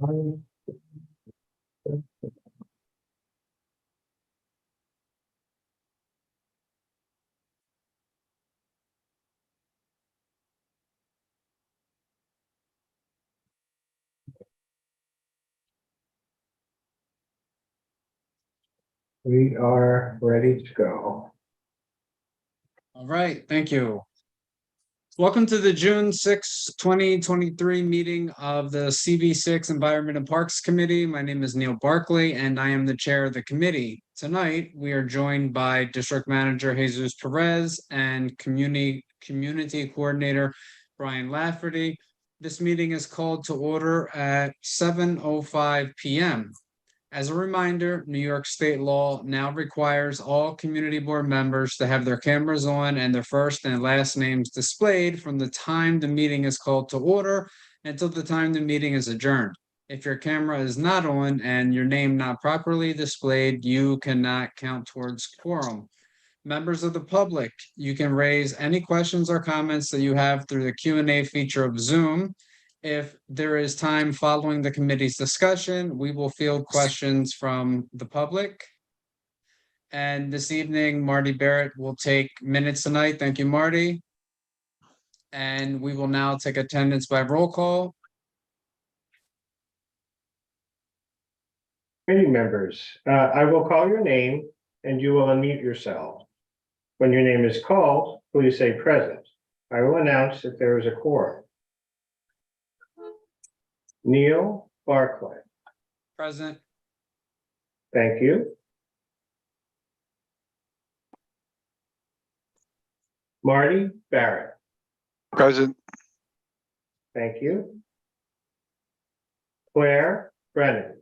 We are ready to go. All right, thank you. Welcome to the June 6, 2023 meeting of the CB6 Environment and Parks Committee. My name is Neil Barkley, and I am the chair of the committee. Tonight, we are joined by District Manager Jesus Perez and Community Coordinator Brian Lafferty. This meeting is called to order at 7:05 p.m. As a reminder, New York state law now requires all community board members to have their cameras on and their first and last names displayed from the time the meeting is called to order until the time the meeting is adjourned. If your camera is not on and your name not properly displayed, you cannot count towards quorum. Members of the public, you can raise any questions or comments that you have through the Q&A feature of Zoom. If there is time following the committee's discussion, we will field questions from the public. And this evening, Marty Barrett will take minutes tonight. Thank you, Marty. And we will now take attendance by roll call. Committee members, I will call your name and you will unmute yourself. When your name is called, please say present. I will announce that there is a quorum. Neil Barclay. Present. Thank you. Marty Barrett. Present. Thank you. Claire Brennan.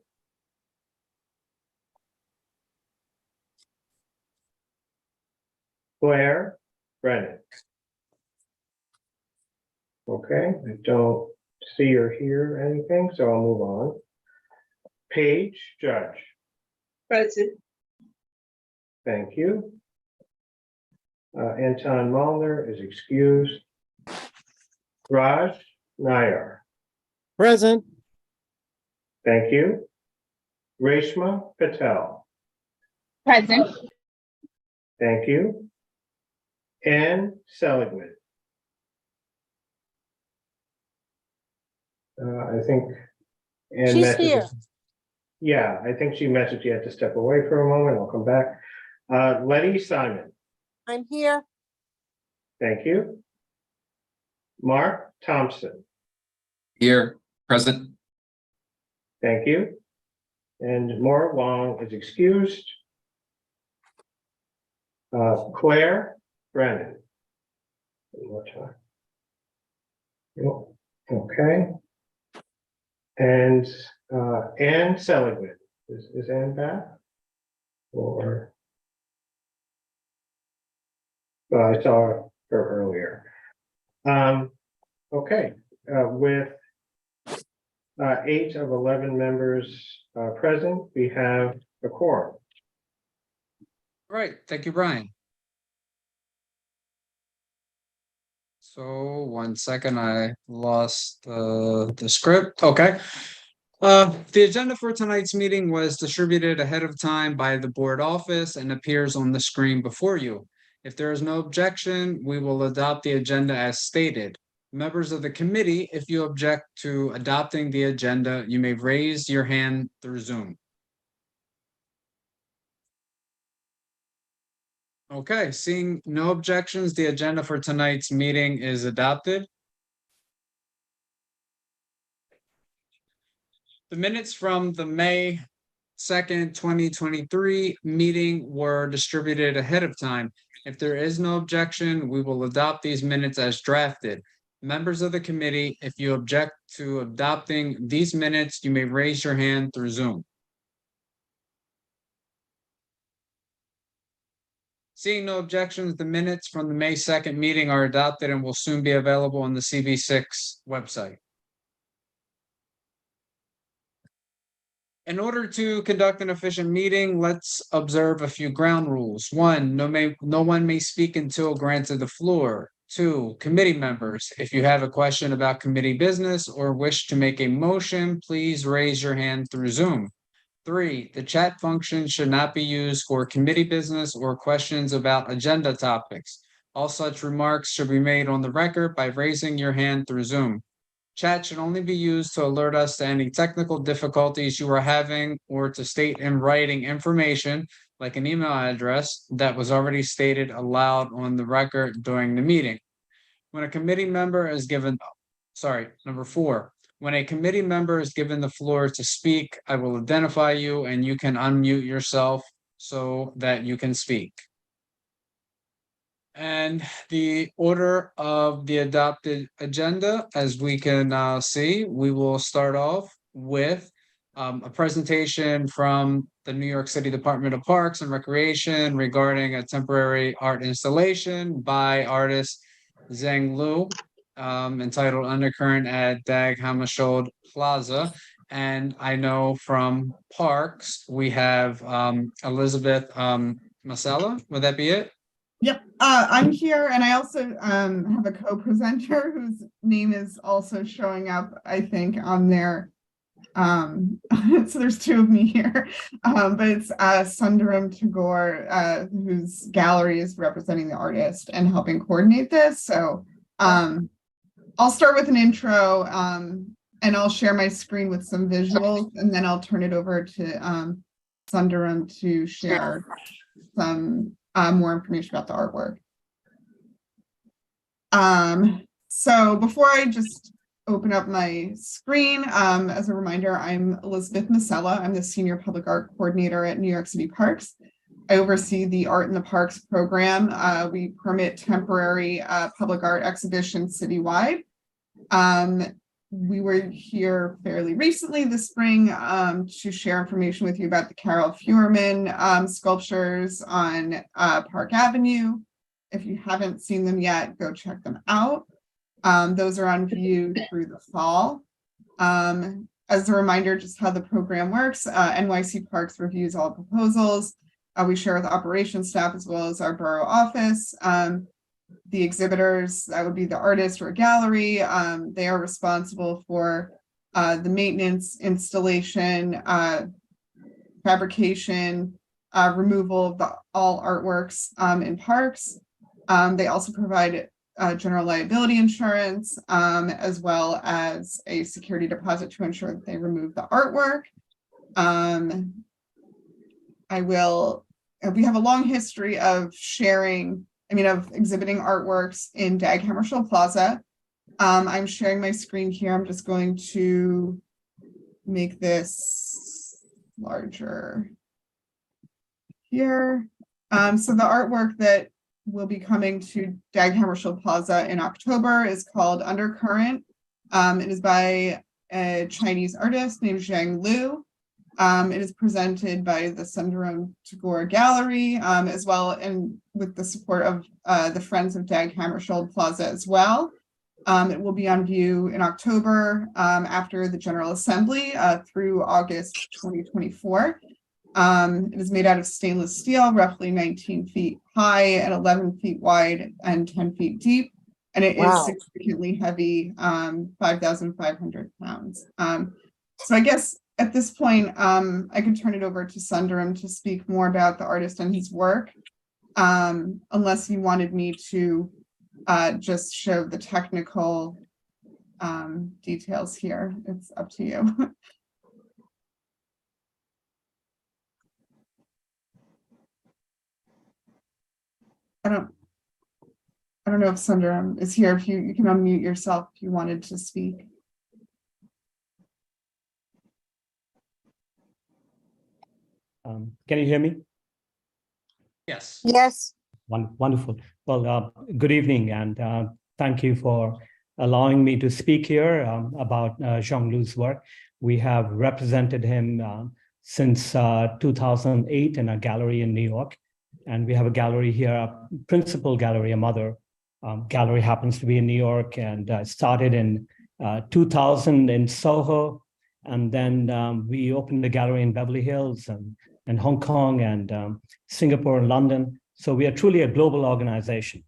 Claire Brennan. Okay, I don't see or hear anything, so I'll move on. Paige Judge. Present. Thank you. Anton Mullner is excused. Raj Nair. Present. Thank you. Reshma Patel. Present. Thank you. Anne Seligman. I think. Anne She's messaged- here. Yeah, I think she messaged you had to step away for a moment. I'll come back. Letty Simon. I'm here. Thank you. Mark Thompson. Here, present. Thank you. And Maura Wong is excused. Claire Brennan. One more time. Yep, okay. And Anne Seligman. Is Anne back? Or I saw her earlier. Okay, with 8 of 11 members present, we have a quorum. All right, thank you, Brian. So 1 second, I lost the script. Okay. The agenda for tonight's meeting was distributed ahead of time by the board office and appears on the screen before you. If there is no objection, we will adopt the agenda as stated. Members of the committee, if you object to adopting the agenda, you may raise your hand through Zoom. Okay, seeing no objections, the agenda for tonight's meeting is adopted. The minutes from the May 2nd, 2023 meeting were distributed ahead of time. If there is no objection, we will adopt these minutes as drafted. Members of the committee, if you object to adopting these minutes, you may raise your hand through Zoom. Seeing no objections, the minutes from the May 2nd meeting are adopted and will soon be available on the CB6 website. In order to conduct an efficient meeting, let's observe a few ground rules. 1, no one may speak until granted the floor. 2, committee members. If you have a question about committee business or wish to make a motion, please raise your hand through Zoom. 3, the chat function should not be used for committee business or questions about agenda topics. All such remarks should be made on the record by raising your hand through Zoom. Chat should only be used to alert us to any technical difficulties you are having or to state in writing information like an email address that was already stated aloud on the record during the meeting. When a committee member is given, number 4, when a committee member is given the floor to speak, I will identify you and you can unmute yourself so that you can speak. And the order of the adopted agenda, as we can see, we will start off with a presentation from the New York City Department of Parks and Recreation regarding a temporary art installation by artist Zhang Lu, entitled Undercurrent at Dag Hammarskjöld Plaza. And I know from Parks, we have Elizabeth Masella. Would that be it? Yep, I'm here, and I also have a co-presenter whose name is also showing up, I think, on there. So there's 2 of me here, but it's Sundaram Tagore, whose gallery is representing the artist and helping coordinate this. So I'll start with an intro, and I'll share my screen with some visuals, and then I'll turn it over to Sundaram to share some more information about the artwork. So before I just open up my screen, as a reminder, I'm Elizabeth Masella. I'm the Senior Public Art Coordinator at New York City Parks. I oversee the Art in the Parks program. We permit temporary public art exhibitions citywide. We were here fairly recently this spring to share information with you about the Carol Feuerman sculptures on Park Avenue. If you haven't seen them yet, go check them out. Those are on view through the fall. As a reminder, just how the program works, NYC Parks reviews all proposals. We share with operations staff as well as our borough office. The exhibitors, that would be the artist or gallery, they are responsible for the maintenance, installation, fabrication, removal of all artworks in parks. They also provide general liability insurance, as well as a security deposit to ensure that they remove the artwork. We have a long history of of exhibiting artworks in Dag Hammarskjöld Plaza. I'm sharing my screen here. I'm just going to make this larger here. So the artwork that will be coming to Dag Hammarskjöld Plaza in October is called Undercurrent. It is by a Chinese artist named Zhang Lu. It is presented by the Sundaram Tagore Gallery, as well, and with the support of the Friends of Dag Hammarskjöld Plaza as well. It will be on view in October after the General Assembly through August 2024. It is made out of stainless steel, roughly 19 feet high and 11 feet wide and 10 feet deep. And it is significantly heavy, 5,500 pounds. So I guess at this point, I can turn it over to Sundaram to speak more about the artist and his work, unless you wanted me to just show the technical details here. It's up to you. I don't know if Sundaram is here. If you can unmute yourself if you wanted to speak. Can you hear me? Yes. Yes. Wonderful. Well, good evening, and thank you for allowing me to speak here about Zhang Lu's work. We have represented him since 2008 in a gallery in New York, and we have a gallery here, a principal gallery, a mother gallery happens to be in New York, and started in 2000 in Soho, and then we opened a gallery in Beverly Hills and Hong Kong and Singapore and London. So we are truly a global organization.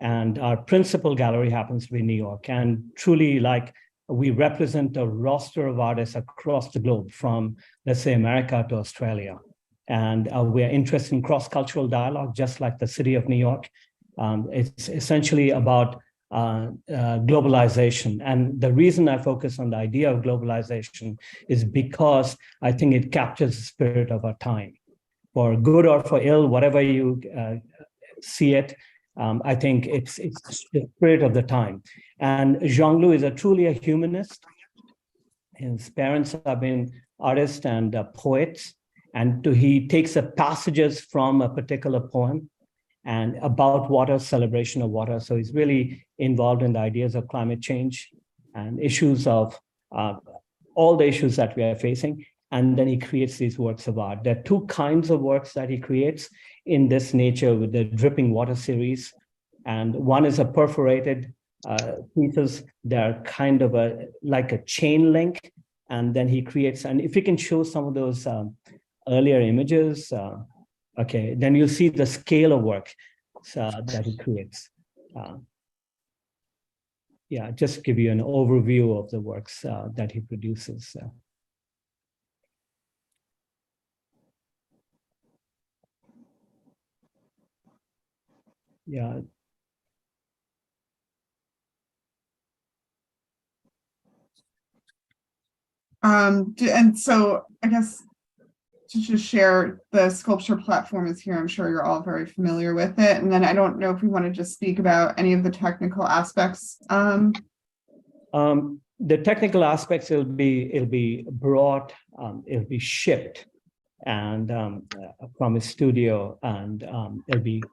And our principal gallery happens to be New York. And truly, like, we represent a roster of artists across the globe, from, let's say, America to Australia. And we're interested in cross-cultural dialogue, just like the city of New York. It's essentially about globalization. And the reason I focus on the idea of globalization is because I think it captures the spirit of our time. For good or for ill, whatever you see it, I think it's the spirit of the time. And Zhonglu is truly a humanist. His parents have been artists and poets, and he takes passages from a particular poem and about water, celebration of water. So he's really involved in the ideas of climate change and issues of all the issues that we are facing. And then he creates these works of art. There are two kinds of works that he creates in this nature with the Dripping Water series. And one is a perforated pieces. They're kind of like a chain link. And then he creates, and if you can show some of those earlier images, okay, then you'll see the scale of work that he creates. Yeah, just give you an overview of the works that he produces. Yeah. And so I guess to just share, the sculpture platform is here. I'm sure you're all very familiar with it. And then I don't know if we want to just speak about any of the technical aspects. The technical aspects, it'll be brought, it'll be shipped and from his studio, and it'll be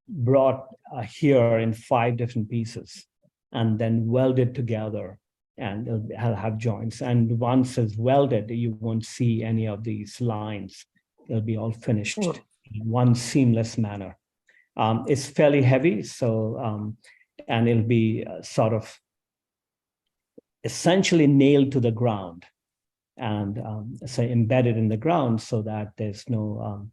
brought here in 5 different pieces and then welded together, and it'll have joints. And once it's welded, you won't see any of these lines. It'll be all finished in one seamless manner. It's fairly heavy, so and it'll be sort of essentially nailed to the ground and say embedded in the ground, so that there's no.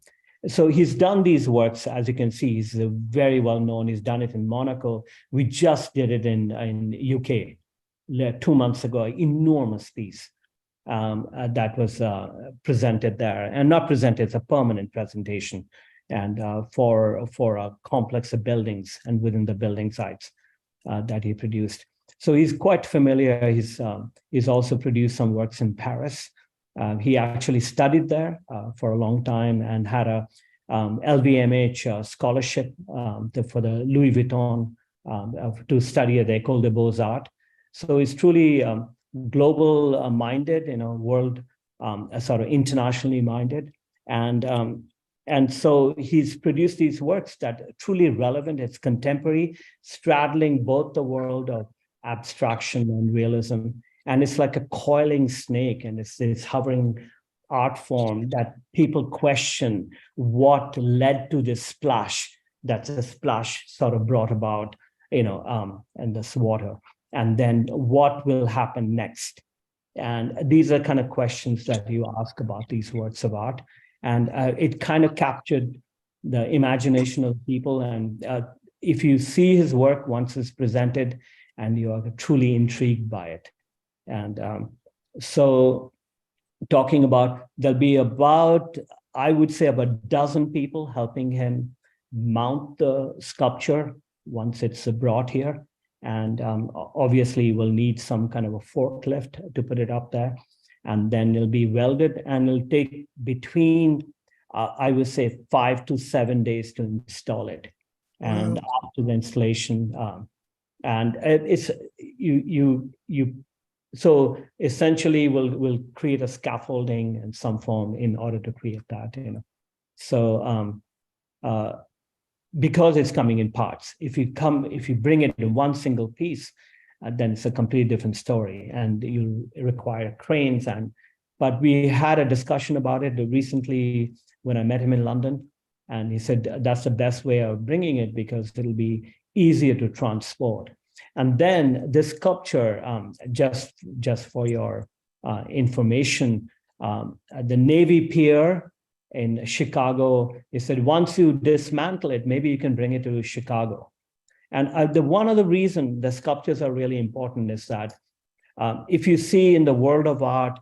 So he's done these works, as you can see. He's very well known. He's done it in Monaco. We just did it in UK 2 months ago. Enormous piece that was presented there, and not presented. It's a permanent presentation, and for a complex of buildings and within the building sites that he produced. So he's quite familiar. He's also produced some works in Paris. He actually studied there for a long time and had a LVMH scholarship for the Louis Vuitton to study at the École des Beaux-Arts. So he's truly global minded, world sort of internationally minded, and so he's produced these works that are truly relevant. It's contemporary, straddling both the world of abstraction and realism, and it's like a coiling snake, and it's this hovering art form that people question what led to this splash. That's a splash sort of brought about, and this water, and then what will happen next. And these are kind of questions that you ask about these works of art, and it kind of captured the imagination of people. And if you see his work once it's presented, and you are truly intrigued by it. And so talking about, there'll be about, I would say, about a dozen people helping him mount the sculpture once it's brought here. And obviously we'll need some kind of a forklift to put it up there. And then it'll be welded, and it'll take between, I would say, 5 to 7 days to install it. And after the installation, and it's so essentially we'll create a scaffolding in some form in order to create that, So because it's coming in parts, if you bring it in one single piece, then it's a completely different story, and you require cranes. But we had a discussion about it recently when I met him in London, and he said that's the best way of bringing it because it'll be easier to transport. And then this sculpture, just for your information, the Navy Pier in Chicago, he said, once you dismantle it, maybe you can bring it to Chicago. And the one other reason the sculptures are really important is that if you see in the world of art,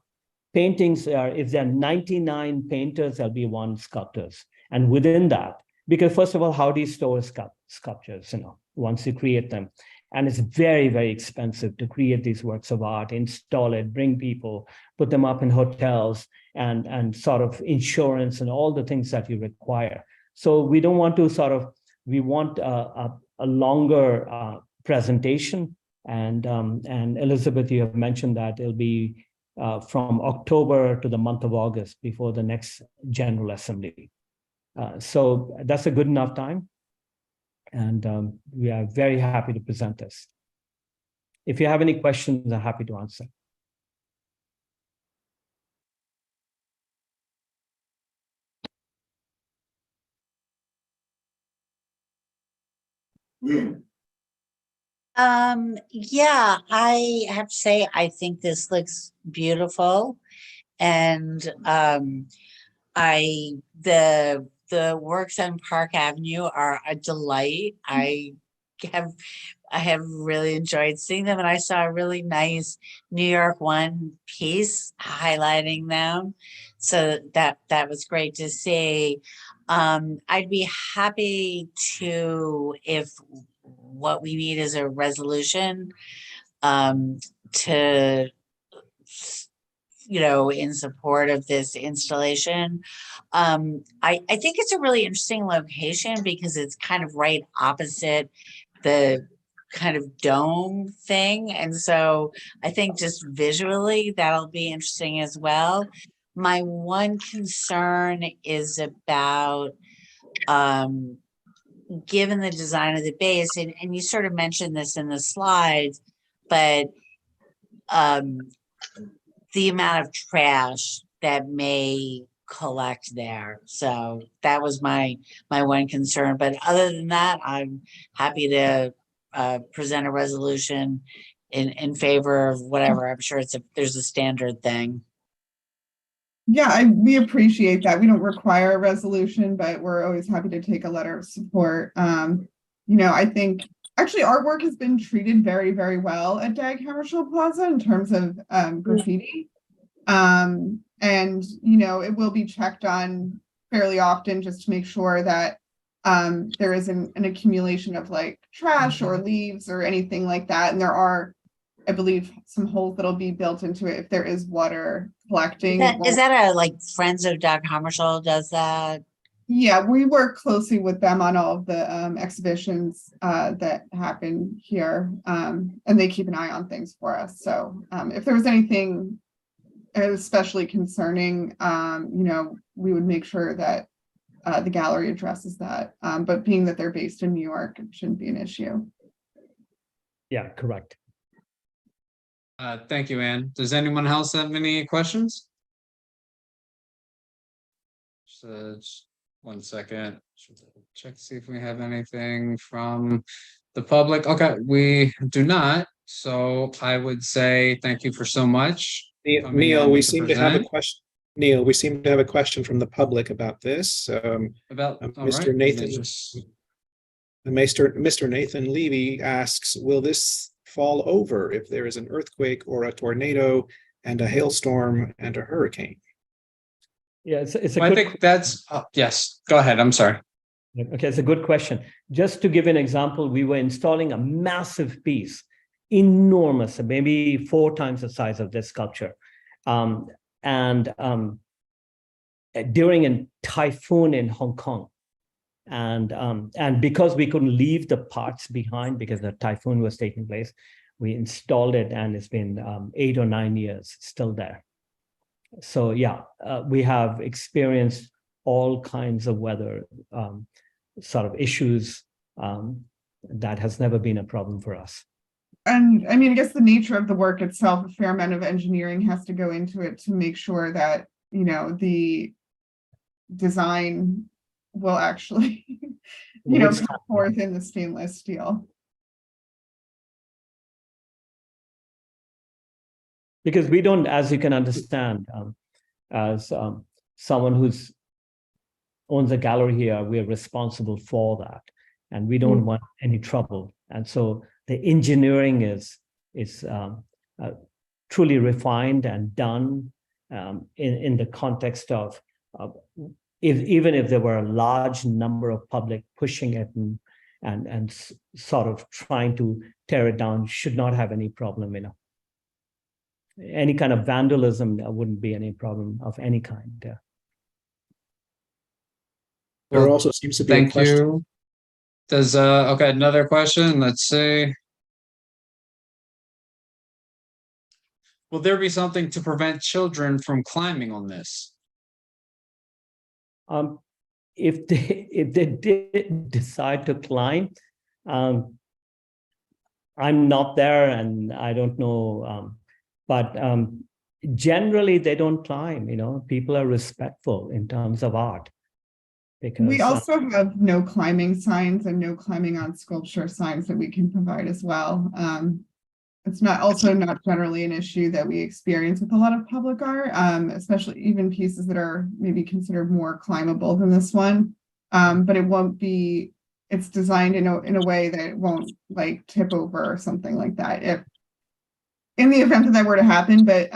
paintings are, if there are 99 painters, there'll be one sculptors. And within that, because first of all, how do you store sculptures, once you create them? And it's very, very expensive to create these works of art, install it, bring people, put them up in hotels, and sort of insurance and all the things that you require. So we don't want to we want a longer presentation. And Elizabeth, you have mentioned that it'll be from October to the month of August before the next General Assembly. So that's a good enough time. And we are very happy to present this. If you have any questions, I'm happy to answer. Yeah, I have to say, I think this looks beautiful. And the works on Park Avenue are a delight. I have really enjoyed seeing them, and I saw a really nice New York One piece highlighting them. So that was great to see. I'd be happy to, if what we need is a resolution to, in support of this installation. I think it's a really interesting location because it's kind of right opposite the kind of dome thing. And so I think just visually that'll be interesting as well. My one concern is about, given the design of the base, and you sort of mentioned this in the slides, but the amount of trash that may collect there. So that was my one concern. But other than that, I'm happy to present a resolution in favor of whatever. I'm sure there's a standard thing. Yeah, we appreciate that. We don't require a resolution, but we're always happy to take a letter of support. I think actually artwork has been treated very, very well at Dag Hammarskjöld Plaza in terms of graffiti. And it will be checked on fairly often just to make sure that there isn't an accumulation of like trash or leaves or anything like that. And there are, I believe, some holes that'll be built into it if there is water collecting. Is that a Friends of Dag Hammarskjöld does that? Yeah, we work closely with them on all of the exhibitions that happen here, and they keep an eye on things for us. So if there was anything especially concerning, we would make sure that the gallery addresses that. But being that they're based in New York, it shouldn't be an issue. Yeah, correct. Thank you, Anne. Does anyone else have any questions? Just 1 second. Check to see if we have anything from the public. Okay, we do not. So I would say thank you for so much. Neil, we seem to have a question. Neil, we seem to have a question from the public about this. Mr. Nathan, Mr. Nathan Levy asks, will this fall over if there is an earthquake or a tornado and a hailstorm and a hurricane? Yeah, it's a I think that's, yes, go ahead. I'm sorry. Okay, it's a good question. Just to give an example, we were installing a massive piece, enormous, maybe 4 times the size of this sculpture. During a typhoon in Hong Kong. And because we couldn't leave the parts behind because the typhoon was taking place, we installed it and it's been 8 or 9 years still there. So yeah, we have experienced all kinds of weather sort of issues. That has never been a problem for us. And I mean, I guess the nature of the work itself, a fair amount of engineering has to go into it to make sure that, the design will actually, come forth in the stainless steel. Because we don't, as you can understand, as someone who's owns a gallery here, we are responsible for that. and we don't want any trouble. And so the engineering is truly refined and done in the context of even if there were a large number of public pushing it and sort of trying to tear it down, should not have any problem. Any kind of vandalism wouldn't be any problem of any kind. There also seems to be a Thank question. you. Does, okay, another question, let's see. Will there be something to prevent children from climbing on this? If they did decide to climb, I'm not there and I don't know, but generally they don't climb. People are respectful in terms of art. Because We also have no climbing signs and no climbing on sculpture signs that we can provide as well. It's not generally an issue that we experience with a lot of public art, especially even pieces that are maybe considered more climbable than this one. But it won't be, it's designed in a way that it won't like tip over or something like that. If in the event that were to happen, but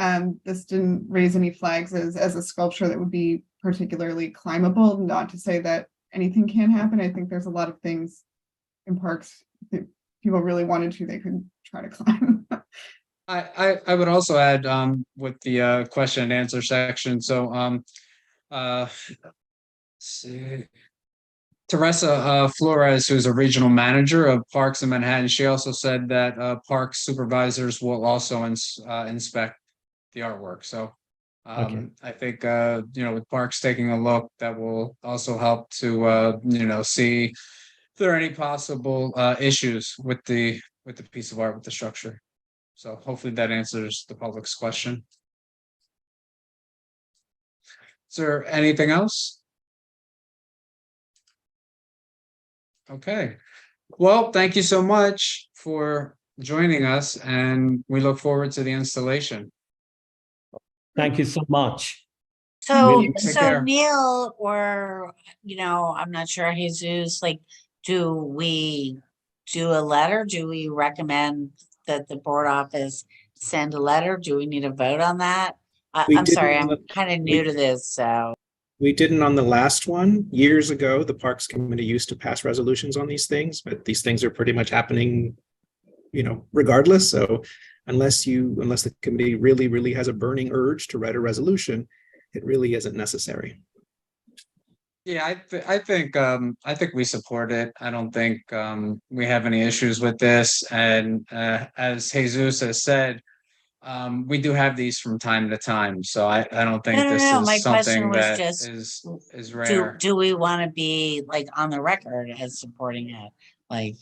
this didn't raise any flags as a sculpture that would be particularly climbable. Not to say that anything can happen. I think there's a lot of things in parks that people really wanted to, they could try to climb. I would also add with the question and answer section. So let's see. Teresa Flores, who's a regional manager of parks in Manhattan, she also said that park supervisors will also inspect the artwork. So Okay. I think with parks taking a look, that will also help to see if there are any possible issues with the piece of art, with the structure. So hopefully that answers the public's question. Is there anything else? Okay, well, thank you so much for joining us, and we look forward to the installation. Thank you so much. So, Take so care. Neil, or, I'm not sure, Jesus, like, do we do a letter? Do we recommend that the board office send a letter? Do we need a vote on that? We I'm sorry, didn't- I'm kind of new to this, so. We didn't on the last one. Years ago, the Parks Committee used to pass resolutions on these things, but these things are pretty much happening, regardless. So unless the committee really, really has a burning urge to write a resolution, it really isn't necessary. Yeah, I think we support it. I don't think we have any issues with this. And as Jesus has said, we do have these from time to time. So I don't think No, this my is question something was that just, is rare. do we want to be like on the record as supporting it? Like,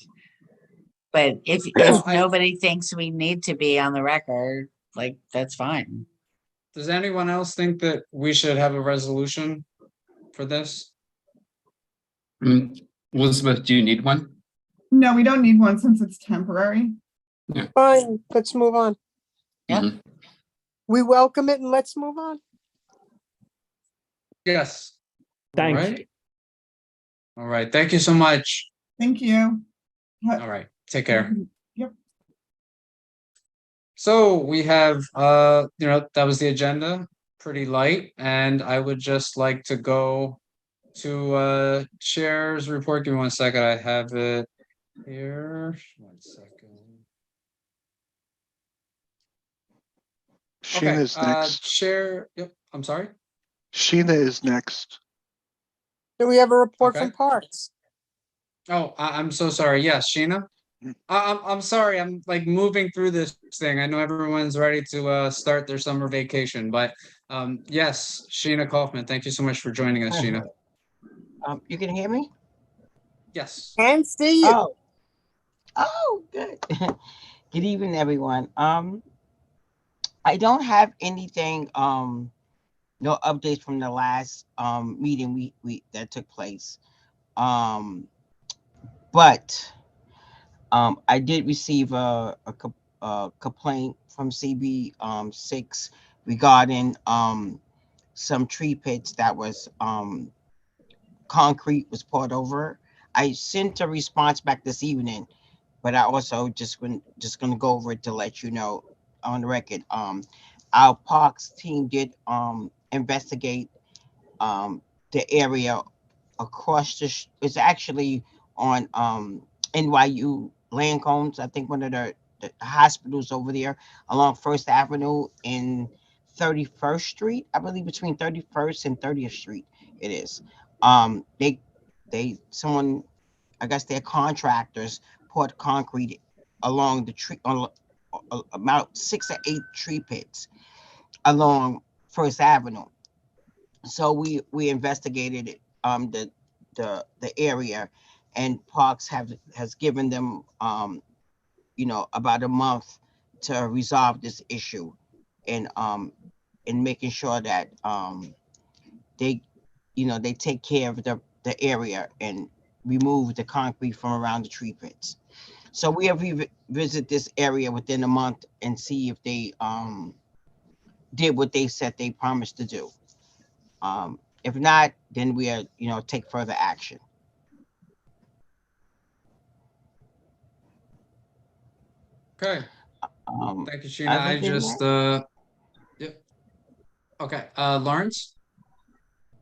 but if nobody thinks we need to be on the record, like, that's fine. Does anyone else think that we should have a resolution for this? Elizabeth, do you need one? No, we don't need one since it's temporary. Fine, let's move on. Yeah. Mhm. We welcome it and let's move on. Yes. Thank All you. right. All right. Thank you so much. Thank you. All right. Take care. Yep. So we have, that was the agenda, pretty light, and I would just like to go to chair's report. Give me 1 second. I have it here. 1 second. Sheena Okay, is next. chair. Yep. I'm sorry. Sheena is next. Do we have a report Okay. from Parks? Oh, I'm so sorry. Yes, Sheena. I'm sorry. I'm like moving through this thing. I know everyone's ready to start their summer vacation, but yes, Sheena Kaufman. Thank you so much for joining us, Sheena. You can hear me? Yes. And see you. Oh, good. Good evening, everyone. I don't have anything, no updates from the last meeting we that took place. But I did receive a complaint from CB6 regarding some tree pits that was concrete was poured over. I sent a response back this evening, but I also just gonna go over it to let you know on the record. Our parks team did investigate the area across it's actually on NYU Lancombs, I think one of the hospitals over there along First Avenue in 31st Street, I believe between 31st and 30th Street it is. Someone, I guess their contractors poured concrete along the tree, about 6 or 8 tree pits along First Avenue. So we investigated it, the area, and Parks has given them about a month to resolve this issue, and making sure that they they take care of the area and remove the concrete from around the tree pits. So we have visit this area within a month and see if they did what they said they promised to do. If not, then we are, take further action. Okay, Um, thank you, Sheena. other I than just, that, yep. Okay, Lawrence?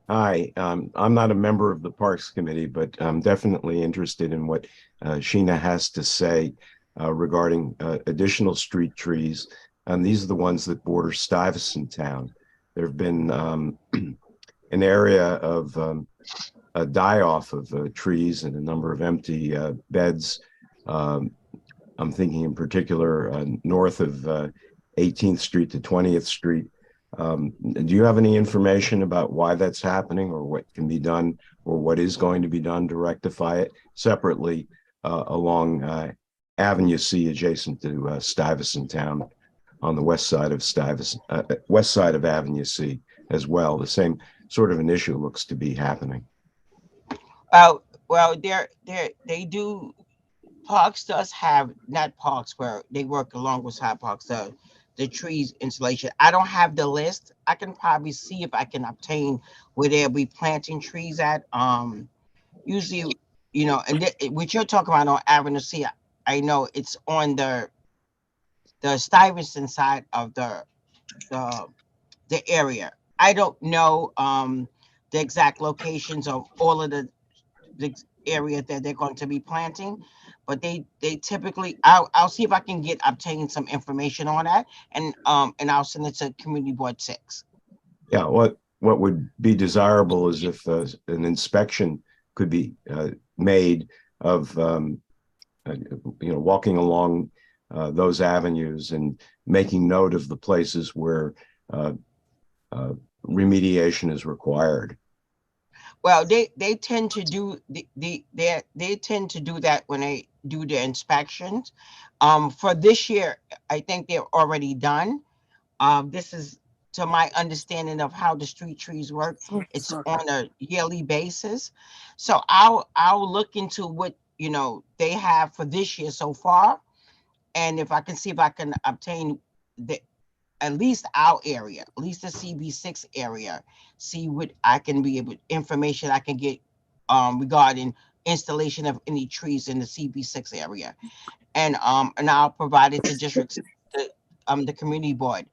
Hi, I'm not a member of the Parks Committee, but I'm definitely interested in what Sheena has to say regarding additional street trees. These are the ones that border Stuyvesant Town. There have been an area of a die-off of trees and a number of empty beds. I'm thinking in particular north of 18th Street to 20th Street. Do you have any information about why that's happening, or what can be done, or what is going to be done to rectify it? Separately, along Avenue C, adjacent to Stuyvesant Town, on the west side of Avenue C as well, the same sort of an issue looks to be happening. Well, they do. Parks does have, not Parks, where they work along with Side Parks, the trees installation. I don't have the list. I can probably see if I can obtain where they'll be planting trees at. Usually, and what you're talking about on Avenue C, I know it's on the Stuyvesant side of the area. I don't know the exact locations of all of the area that they're going to be planting, but they typically, I'll see if I can obtain some information on that, and I'll send it to Community Board 6. Yeah, what would be desirable is if an inspection could be made of walking along those avenues and making note of the places where remediation is required. Well, they tend to do they tend to do that when they do the inspections. For this year, I think they're already done. This is, to my understanding of how the street trees work, it's on a yearly basis. So I'll look into what they have for this year so far, and if I can see if I can obtain at least our area, at least the CB6 area, see what I can be able, information I can get regarding installation of any trees in the CB6 area, and I'll provide it to districts, the community board.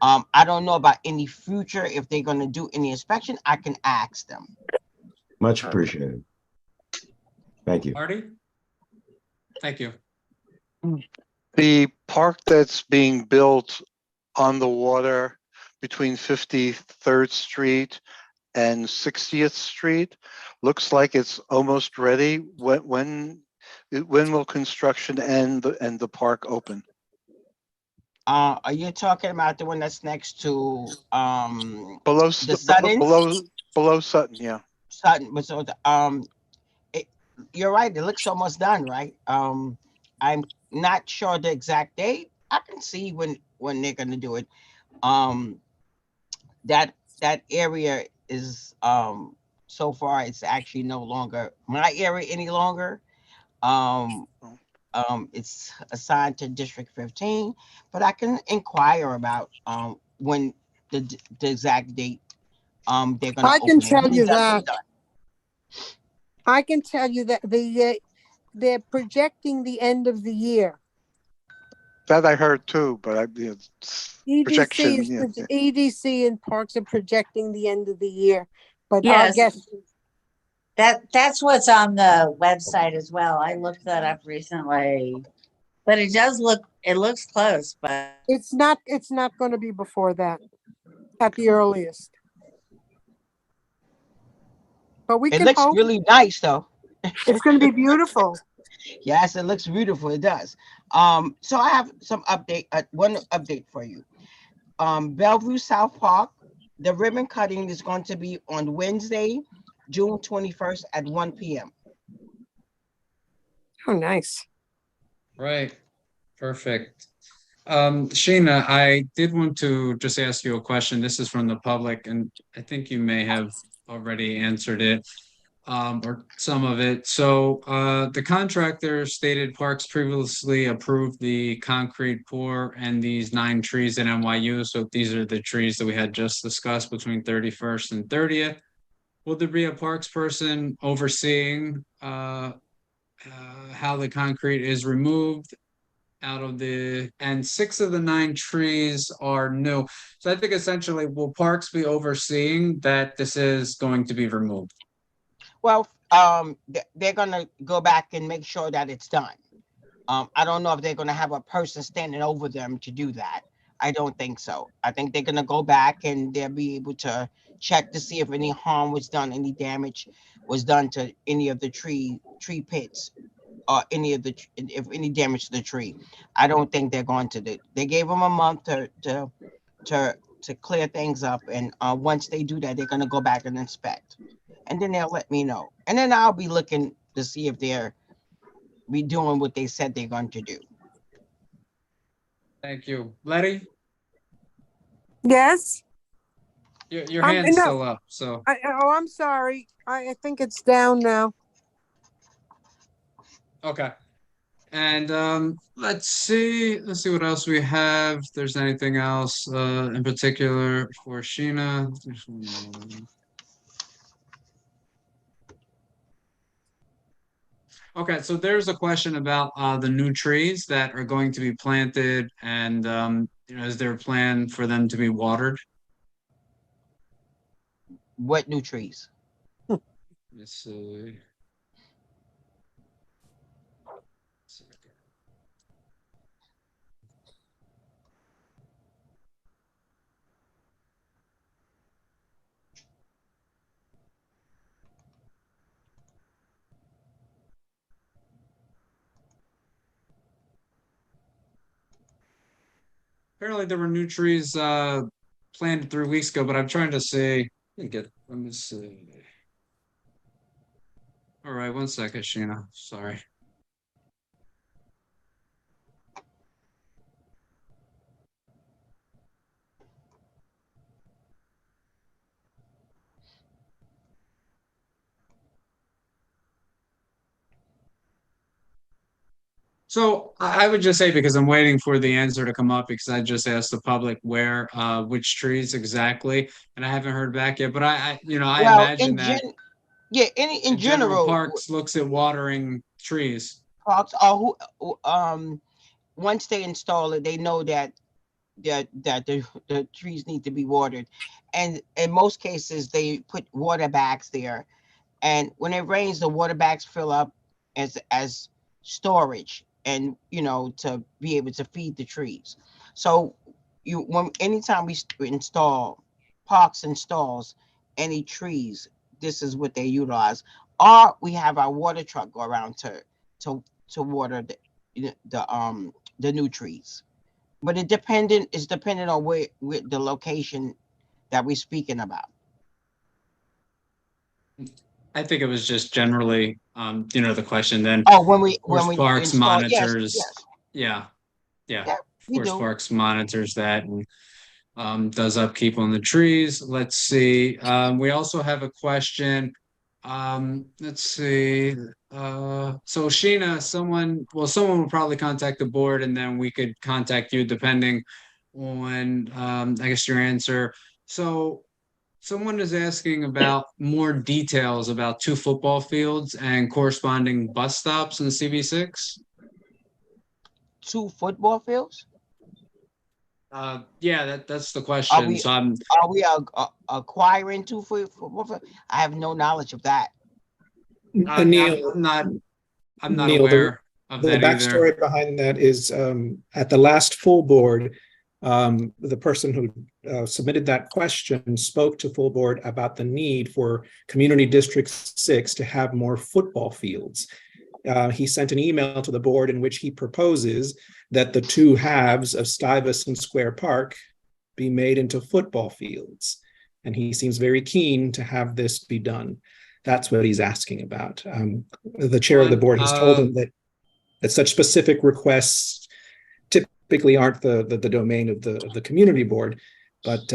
I don't know about any future, if they're going to do any inspection, I can ask them. Much appreciated. Thank you. Marty? Thank you. The park that's being built on the water between 53rd Street and 60th Street looks like it's almost ready. When will construction end and the park open? Are you talking about the one that's next to Below the Suttons? below Sutton, yeah. Sutton, but so you're right. It looks almost done, right? I'm not sure the exact date. I can see when they're gonna do it. That area is so far it's actually no longer my area any longer. It's assigned to District 15, but I can inquire about when the exact date they're gonna I can open it. tell When you it does that. get done. I can tell you that they're projecting the end of the year. That I heard too, but it's projection, yeah. EDC and Parks are projecting the end of the year, but our Yes. guess, That's what's on the website as well. I looked that up recently. But it looks close, but it's not going to be before that at the earliest. But we It can looks hope. really nice though. It's going to be beautiful. Yes, it looks beautiful. It does. So I have one update for you. Bellevue South Park, the ribbon cutting is going to be on Wednesday, June 21st at 1 p.m. Oh, nice. Right, perfect. Sheena, I did want to just ask you a question. This is from the public, and I think you may have already answered it, or some of it. So, the contractor stated Parks previously approved the concrete pour and these 9 trees at NYU. So these are the trees that we had just discussed between 31st and 30th. Will there be a Parks person overseeing, how the concrete is removed and 6 of the 9 trees are new. So I think essentially, will Parks be overseeing that this is going to be removed? Well, they're gonna go back and make sure that it's done. I don't know if they're gonna have a person standing over them to do that. I don't think so. I think they're gonna go back and they'll be able to check to see if any harm was done, any damage was done to any of the tree pits, or if any damage to the tree. I don't think they're going to do. They gave them a month to clear things up, and once they do that, they're gonna go back and inspect, and then they'll let me know, and then I'll be looking to see if they're doing what they said they're going to do. Thank you. Letty, Yes. your hand's no. still up, so. I'm sorry. I think it's down now. Okay. And let's see what else we have. If there's anything else in particular for Sheena. Okay, so there's a question about the new trees that are going to be planted, and is there a plan for them to be watered? What new trees? Let's see. Apparently there were new trees planted 3 weeks ago, but I'm trying to see. Let me see. All right, 1 second, Sheena. Sorry. So I would just say, because I'm waiting for the answer to come up, because I just asked the public which trees exactly, and I haven't heard back yet. But I imagine that in general, Parks looks at watering trees. Parks are once they install it, they know that the trees need to be watered, and in most cases they put water bags there, and when it rains, the water bags fill up as storage, and to be able to feed the trees. So anytime we install, Parks installs any trees, this is what they utilize. Or we have our water truck go around to water the new trees. But it's dependent on where the location that we're speaking about. I think it was just generally, the question then. Oh, when we Parks install, monitors. yes. Yeah. Parks monitors that and does upkeep on the trees. Let's see. We also have a question. Let's see. So Sheena, someone will probably contact the board, and then we could contact you depending on, I guess, your answer. So Someone is asking about more details about 2 football fields and corresponding bus stops in CV6. 2 football fields? Yeah, that's the Are question. we So I'm acquiring 2 football fields? I have no knowledge of that. Neil, I'm not Neil, aware of the that either. backstory behind that is at the last full board, the person who submitted that question spoke to full board about the need for Community District 6 to have more football fields. He sent an email to the board in which he proposes that the 2 halves of Stuyvesant Square Park be made into football fields. And he seems very keen to have this be done. That's what he's asking about. The chair of the board has told him that such specific requests typically aren't the domain of the community board, but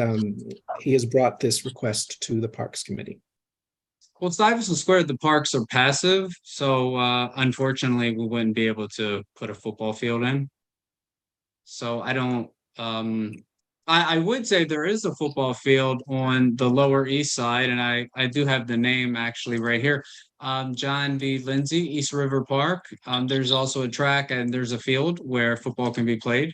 he has brought this request to the Parks Committee. Well, Stuyvesant Square, the parks are passive, so unfortunately, we wouldn't be able to put a football field in. So I don't. I would say there is a football field on the Lower East Side, and I do have the name actually right here. John V. Lindsay, East River Park. There's also a track and there's a field where football can be played.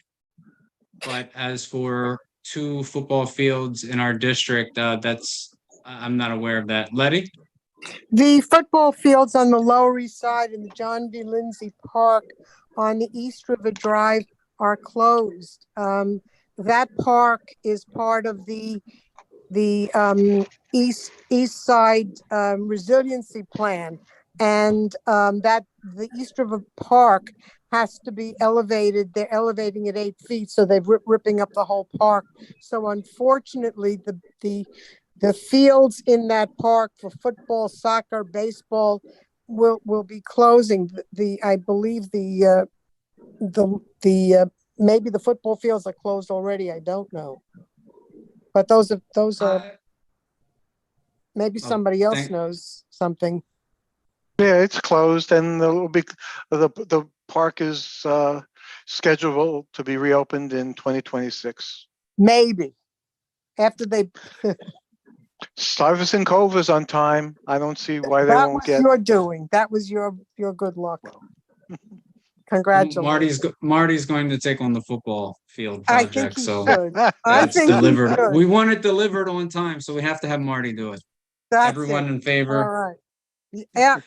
But as for 2 football fields in our district, I'm not aware of that. Letty? The football fields on the Lower East Side and the John V. Lindsay Park on the East River Drive are closed. That park is part of the East Side resiliency plan, and that the East River Park has to be elevated. They're elevating it 8 feet, so they're ripping up the whole park. So unfortunately, the fields in that park for football, soccer, baseball will be closing. I believe maybe the football fields are closed already. I don't know, but those are maybe somebody else knows something. Yeah, it's closed, and the park is scheduled to be reopened in 2026. Maybe after they. Stuyvesant Cove is on time. I don't see why they won't get. That was your doing. That was your good luck. Congratulations. Marty's going to take on the football field I think project, he so should. it's delivered. He should. We want it delivered on time, so we have to have Marty do it. That's Everyone it. in favor? All right. Yeah.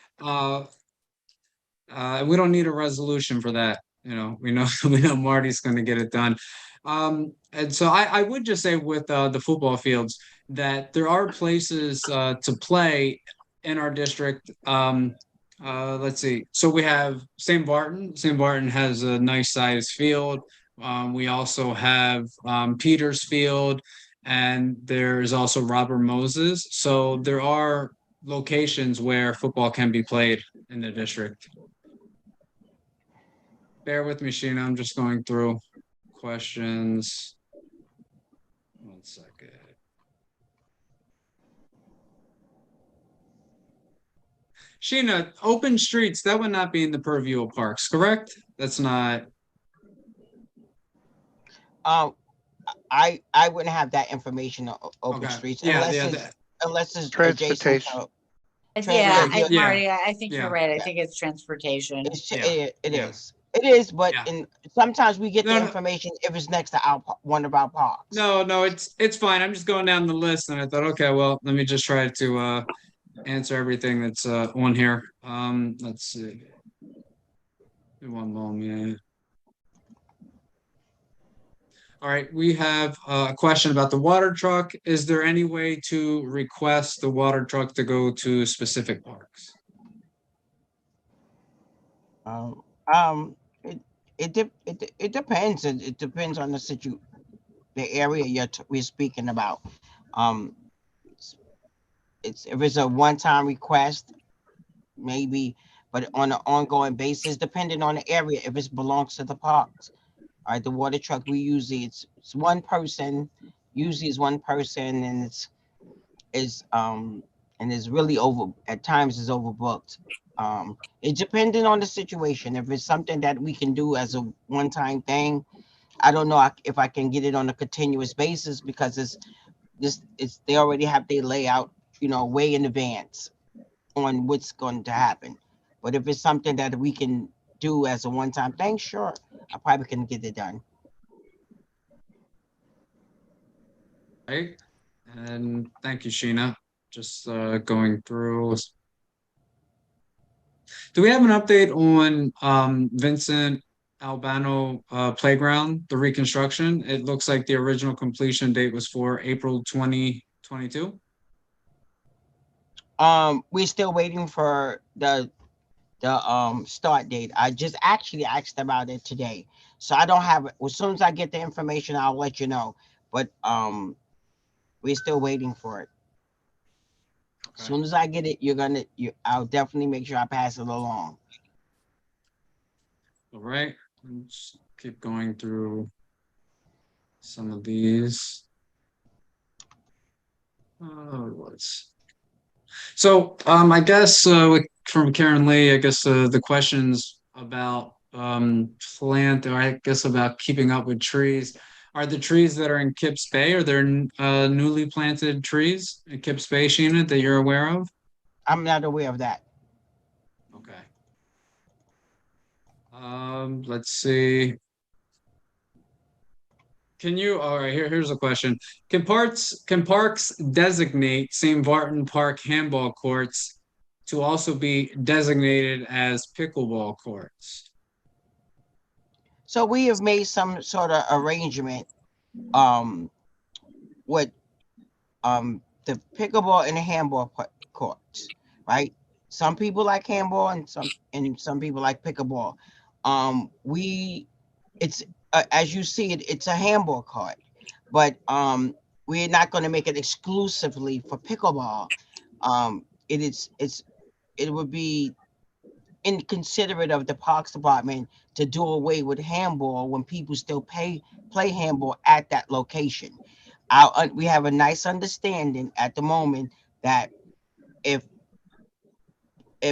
We don't need a resolution for that. You know, we know Marty's going to get it done. And so I would just say with the football fields that there are places to play in our district. Let's see. So we have St. Barton. St. Barton has a nice sized field. We also have Peters Field, and there's also Robert Moses. So there are locations where football can be played in the district. Bear with me, Sheena. I'm just going through questions. 1 second. Sheena, open streets, that would not be in the purview of parks, correct? That's not. I wouldn't have that information on open streets unless it's transportation. Marty, I think you're right. I think it's transportation. It is, but sometimes we get the information if it's next to one of our parks. No, it's fine. I'm just going down the list, and I thought, okay, well, let me just try to answer everything that's on here. Let's see. One moment. All right, we have a question about the water truck. Is there any way to request the water truck to go to specific parks? It depends. It depends on the area we're speaking about. If it's a one-time request, maybe, but on an ongoing basis, depending on the area, if it belongs to the parks. All right, the water truck, we usually it's one person, and it's really at times it's overbooked. It's depending on the situation. If it's something that we can do as a one-time thing, I don't know if I can get it on a continuous basis because they already have their layout, way in advance on what's going to happen. But if it's something that we can do as a one-time thing, sure, I probably can get it done. Right, and thank you, Sheena. Just going through. Do we have an update on Vincent Albano Playground, the reconstruction? It looks like the original completion date was for April 2022. We're still waiting for the start date. I just actually asked about it today, so I don't have it. As soon as I get the information, I'll let you know. But we're still waiting for it. As soon as I get it, I'll definitely make sure I pass it along. All right, let's keep going through some of these. I guess from Karen Lee, I guess the questions about plant, or I guess about keeping up with trees. Are the trees that are in Kips Bay, are there newly planted trees in Kips Bay, Sheena, that you're aware of? I'm not aware of that. Okay. Let's see. All right, here's a question. Can parks designate St. Barton Park handball courts to also be designated as pickleball courts? So we have made some sort of arrangement with the pickleball and the handball courts, right? Some people like handball and some people like pickleball. It's as you see it, it's a handball court, but we're not going to make it exclusively for pickleball. It would be inconsiderate of the Parks Department to do away with handball when people still play handball at that location. We have a nice understanding at the moment that if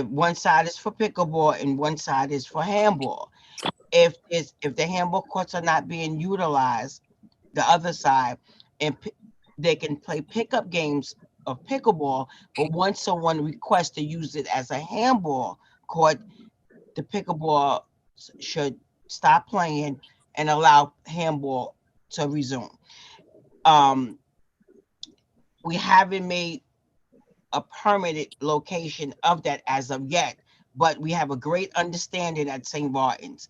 one side is for pickleball and one side is for handball, if the handball courts are not being utilized, the other side, and they can play pickup games of pickleball, but once someone requests to use it as a handball court, the pickleball should stop playing and allow handball to resume. We haven't made a permitted location of that as of yet, but we have a great understanding at St. Barton's.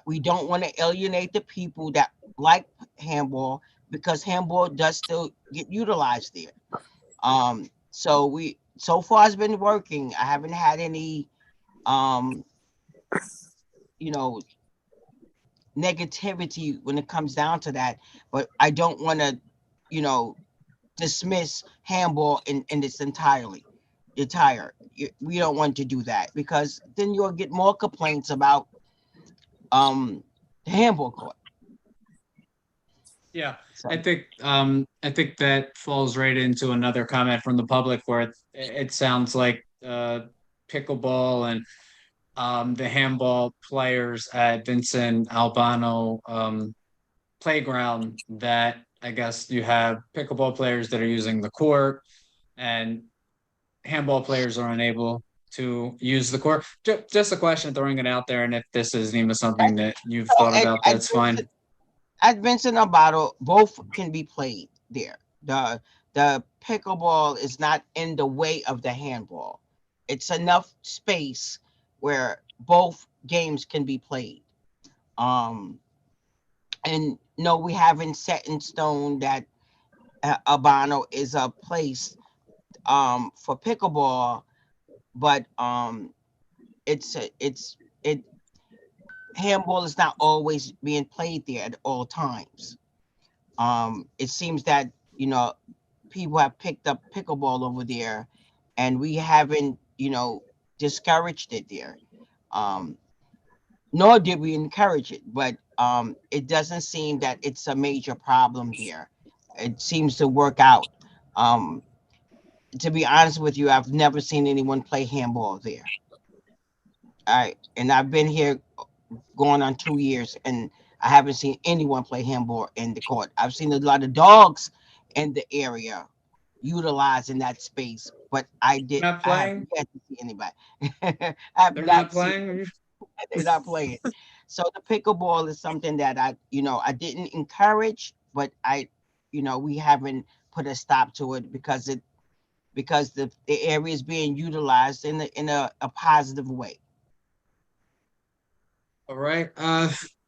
We don't want to alienate the people that like handball because handball does still get utilized there. So far it's been working. I haven't had any negativity when it comes down to that, but I don't want to dismiss handball in its entirety. We don't want to do that because then you'll get more complaints about the handball court. Yeah, I think that falls right into another comment from the public where it sounds like pickleball and the handball players at Vincent Albano playground, that I guess you have pickleball players that are using the court and handball players are unable to use the court. Just a question, throwing it out there, and if this is even something that you've thought about, that's fine. At Vincent Albano, both can be played there. The pickleball is not in the way of the handball. It's enough space where both games can be played. And no, we haven't set in stone that Albano is a place for pickleball, but handball is not always being played there at all times. It seems that people have picked up pickleball over there, and we haven't discouraged it there. Nor did we encourage it, but it doesn't seem that it's a major problem there. It seems to work out. To be honest with you, I've never seen anyone play handball there. And I've been here going on 2 years, and I haven't seen anyone play handball in the court. I've seen a lot of dogs in the area utilizing that space, but I Not have playing? yet to see anybody. I have They're not not seen, playing? they're not playing. So the pickleball is something that I didn't encourage, but we haven't put a stop to it because the area is being utilized in a positive way. All right.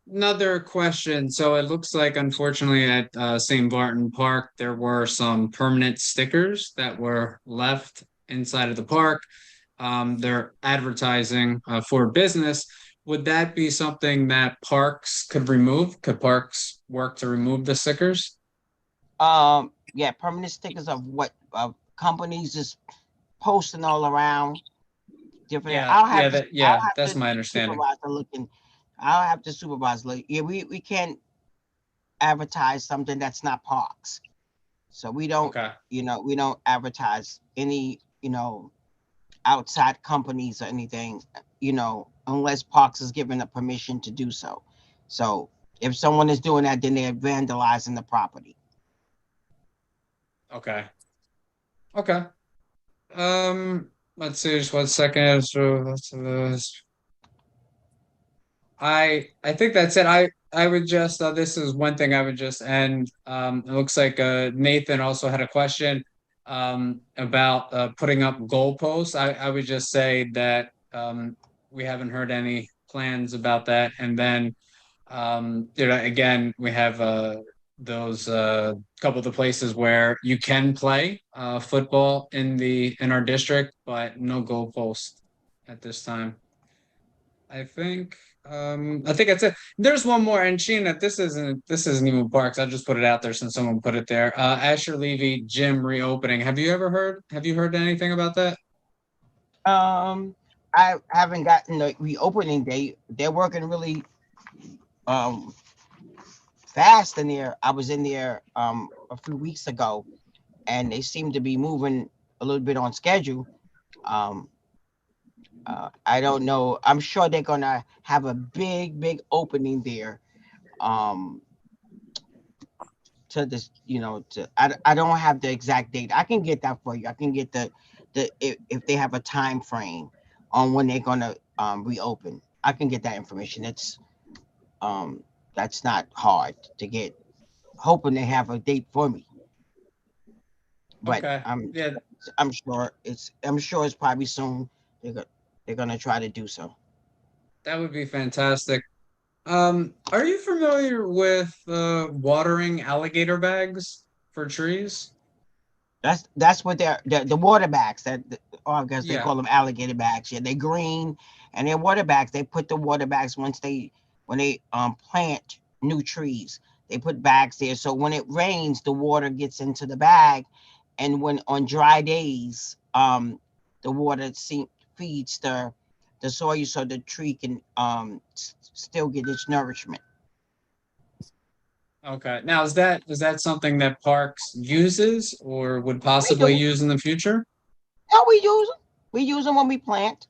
Another question. So it looks like unfortunately at St. Barton Park, there were some permanent stickers that were left inside of the park. They're advertising for business. Would that be something that parks could remove? Could parks work to remove the stickers? Yeah, permanent stickers of what companies just posting all around different. Yeah, I'll yeah, have to yeah, that's my understanding. supervisor looking. I'll have to supervise look. Yeah, we can't advertise something that's not parks. So we don't, Okay. we don't advertise any, outside companies or anything, unless Parks is given the permission to do so. So if someone is doing that, then they're vandalizing the property. Okay. Okay. Let's see, just 1 second. So I think that's it. I would just this is one thing I would just end. It looks like Nathan also had a question about putting up goalposts. I would just say that we haven't heard any plans about that. And then again, we have those couple of the places where you can play football in our district, but no goalpost at this time. I think that's it. There's one more, and Sheena, this isn't even parks. I'll just put it out there since someone put it there. Asher Levy gym reopening. Have you heard anything about that? I haven't gotten the reopening date. They're working really fast in there. I was in there a few weeks ago, and they seem to be moving a little bit on schedule. I don't know. I'm sure they're gonna have a big opening there. To this, I don't have the exact date. I can get that for you. I can get the if they have a time frame on when they're gonna reopen. I can get that information. That's not hard to get. Hoping they have a date for me. But Okay. Yeah, I'm sure it's probably soon. They're gonna try to do so. that would be fantastic. Are you familiar with watering alligator bags for trees? That's what the water bags I guess they Yeah. call them alligator bags. Yeah, they're green and they're water bags. They put the water bags when they plant new trees. They put bags there so when it rains, the water gets into the bag, and when on dry days, the water feeds the soil so the tree can still get its nourishment. Okay. Now, is that something that Parks uses or would We possibly do. use in the future? No, we use them. We use them when we plant.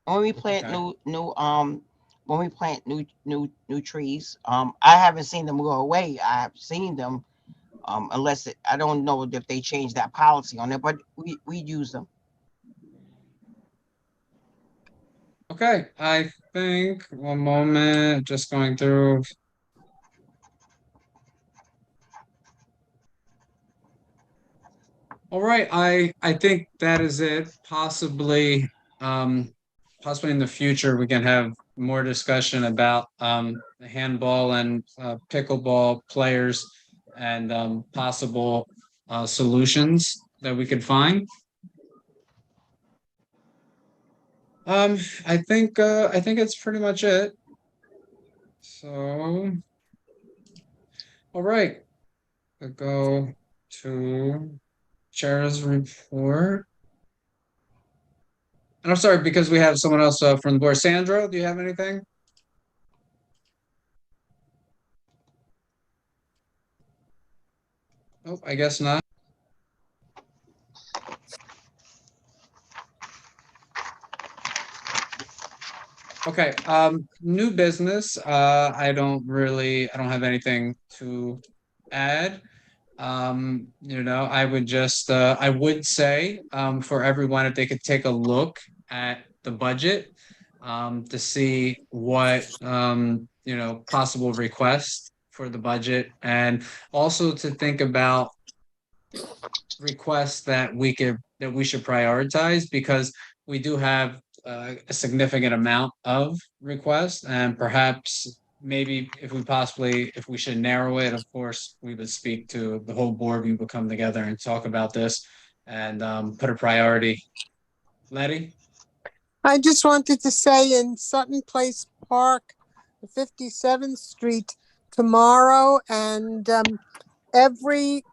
When we plant Okay. when we plant new trees. I haven't seen them go away. I have seen them, I don't know if they changed that policy on it, but we use them. Okay. I think one moment, just going through. All right. I think that is it. Possibly in the future we can have more discussion about the handball and pickleball players and possible solutions that we could find. I think it's pretty much it. So, all right, we'll go to chair's report. And I'm sorry because we have someone else from the board. Sandro, do you have anything? Oh, I guess not. Okay, new business. I don't have anything to add. I would just, I would say, for everyone, if they could take a look at the budget, to see what, possible requests for the budget, and also to think about requests that we should prioritize, because we do have a significant amount of requests, and perhaps maybe if we should narrow it, of course, we would speak to the whole board, we would come together and talk about this and put a priority. Letty? I just wanted to say in Sutton Place Park, 57th Street, tomorrow and every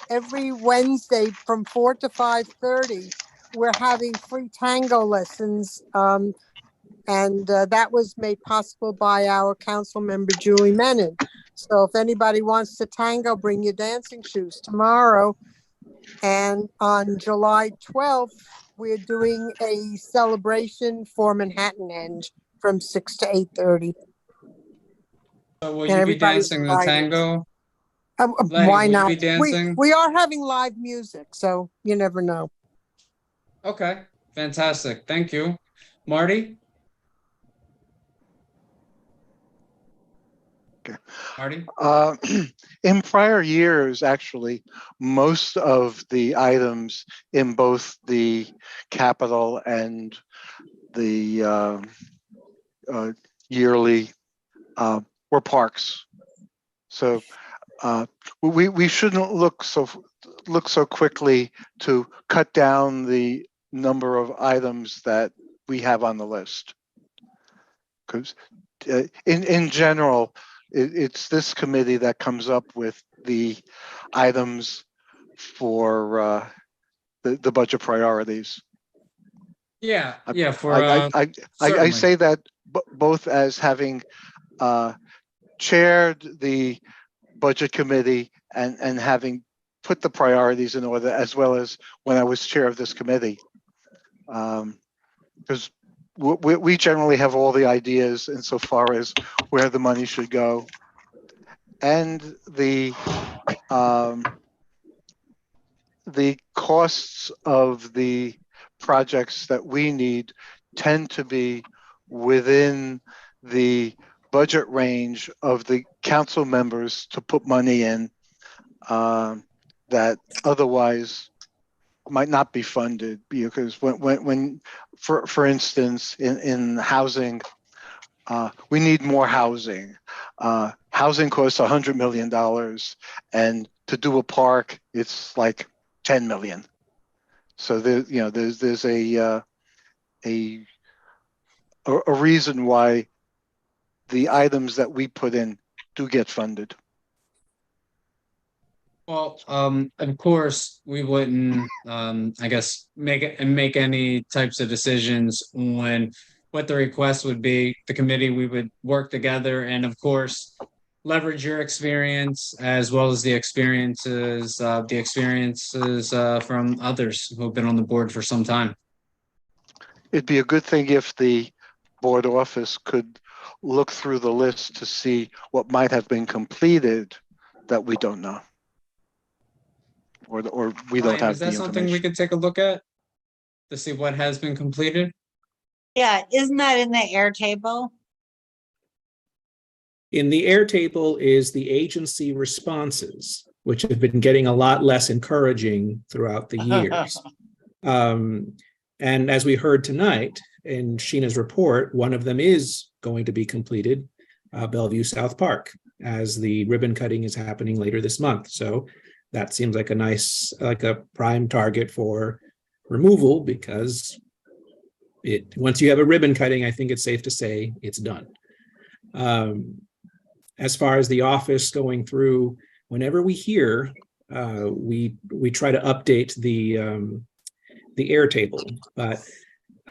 Wednesday from 4 to 5:30, we're having free tango lessons. And that was made possible by our council member, Julie Menon. So if anybody wants to tango, bring your dancing shoes tomorrow. And on July 12th, we're doing a celebration for Manhattanenge from 6 to 8:30. So will And you be everybody's dancing the invited. tango? Letty, Why will you not? be dancing? We are having live music, so you never know. Okay, fantastic. Thank you. Marty? Okay. Marty? In prior years, actually, most of the items in both the capital and the yearly were parks. So we shouldn't look so quickly to cut down the number of items that we have on the list, because in general, it's this committee that comes up with the items for the budget priorities. Yeah, I say that both as having chaired the budget committee and having put the priorities in order, as well as when I was chair of this committee. Because we generally have all the ideas insofar as where the money should go, and the costs of the projects that we need tend to be within the budget range of the council members to put money in that otherwise might not be funded, because when for instance in housing, we need more housing. Housing costs $100 million, and to do a park, it's like 10 million. So there's a reason why the items that we put in do get funded. Well, of course, we wouldn't, I guess, make any types of decisions on what the request would be. The committee, we would work together and, of course, leverage your experience as well as the experiences from others who have been on the board for some time. It'd be a good thing if the board office could look through the list to see what might have been completed that we don't know. Or we don't have. Is that something we could take a look at to see what has been completed? Yeah, isn't that in the air table? In the air table is the agency responses, which have been getting a lot less encouraging throughout the years. And as we heard tonight in Sheena's report, one of them is going to be completed, Bellevue South Park, as the ribbon cutting is happening later this month. So that seems like a prime target for removal, because once you have a ribbon cutting, I think it's safe to say it's done. As far as the office going through, whenever we hear, we try to update the air table, but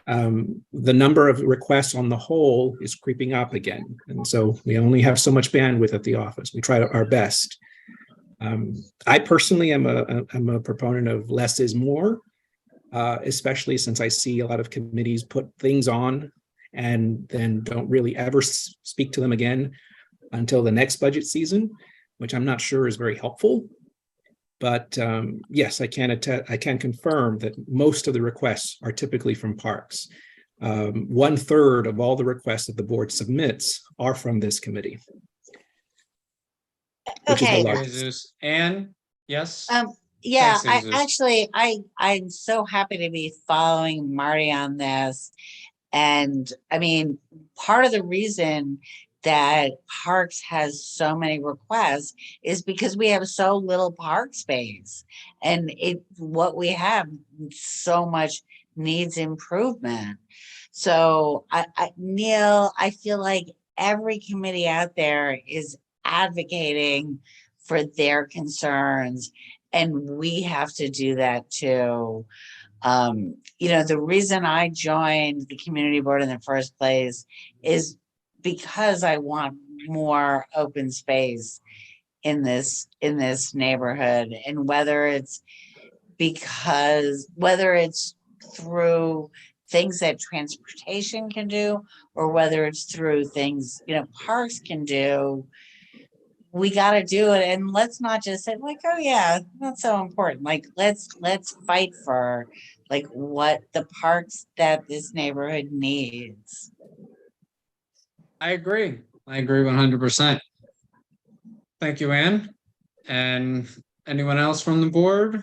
the number of requests on the whole is creeping up again, and so we only have so much bandwidth at the office. We try our best. I personally am a proponent of less is more, especially since I see a lot of committees put things on and then don't really ever speak to them again until the next budget season, which I'm not sure is very helpful. But yes, I can confirm that most of the requests are typically from parks. 1/3 of all the requests that the board submits are from this committee. Which is the Okay. largest. Jesus. Anne, yes? Yeah, Thanks, Jesus. I'm so happy to be following Marty on this. And I mean, part of the reason that Parks has so many requests is because we have so little park space. And what we have so much needs improvement. So Neil, I feel like every committee out there is advocating for their concerns, and we have to do that too. The reason I joined the community board in the first place is because I want more open space in this neighborhood. And whether it's through things that transportation can do, or whether it's through things, parks can do, we got to do it. And let's not just say like, oh yeah, that's so important. Like, let's fight for like what the parks that this neighborhood needs. I agree 100%. Thank you, Anne. And anyone else from the board?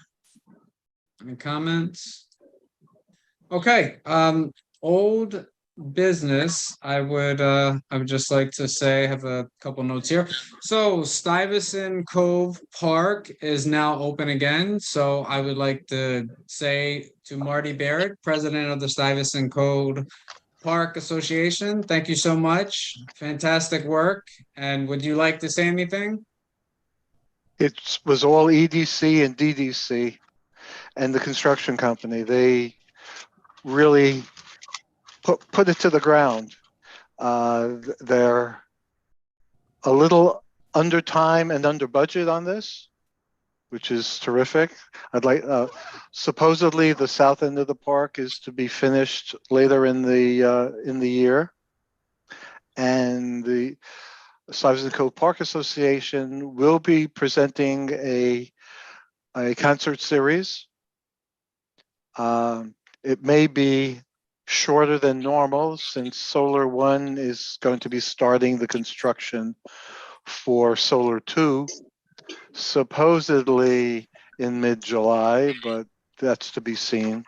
Any comments? Okay, old business, I would just like to say, I have a couple notes here. So Stuyvesant Cove Park is now open again. So I would like to say to Marty Barrett, president of the Stuyvesant Cove Park Association, thank you so much. Fantastic work. And would you like to say anything? It was all EDC and DDC and the construction company. They really put it to the ground. They're a little under time and under budget on this, which is terrific. Supposedly the south end of the park is to be finished later in the year, and the Stuyvesant Cove Park Association will be presenting a concert series. It may be shorter than normal since Solar One is going to be starting the construction for Solar Two, supposedly in mid-July, but that's to be seen.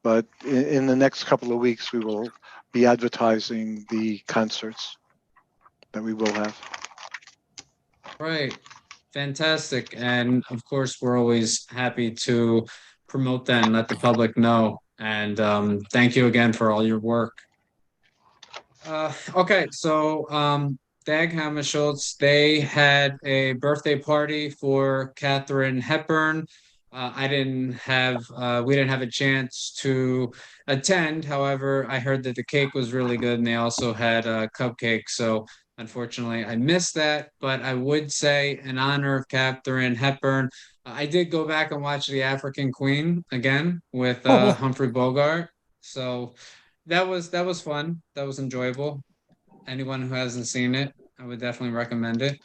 But in the next couple of weeks, we will be advertising the concerts that we will have. Right. Fantastic. And of course, we're always happy to promote that and let the public know. And thank you again for all your work. Okay, so Dag Hammarskjöld, they had a birthday party for Katharine Hepburn. We didn't have a chance to attend. However, I heard that the cake was really good and they also had a cupcake. So unfortunately, I missed that. But I would say in honor of Katharine Hepburn, I did go back and watch The African Queen again with Humphrey Bogart. So that was fun. That was enjoyable. Anyone who hasn't seen it, I would definitely recommend it.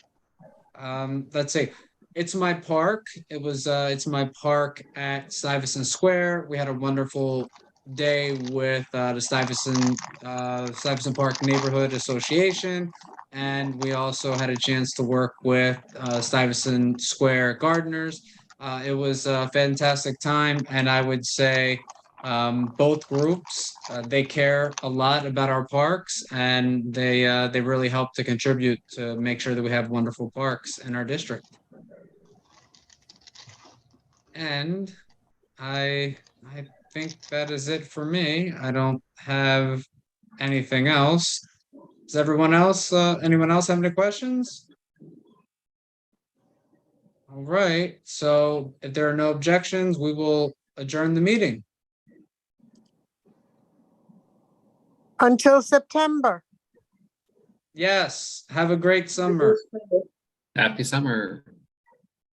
Let's see. It's My Park. It's My Park at Stuyvesant Square. We had a wonderful day with the Stuyvesant Park Neighborhood Association. And we also had a chance to work with Stuyvesant Square gardeners. It was a fantastic time. And I would say both groups, they care a lot about our parks, and they really help to contribute to make sure that we have wonderful parks in our district. And I think that is it for me. I don't have anything else. Does anyone else have any questions? All right, so if there are no objections, we will adjourn the meeting. Until September. Yes, have a great summer. Happy summer.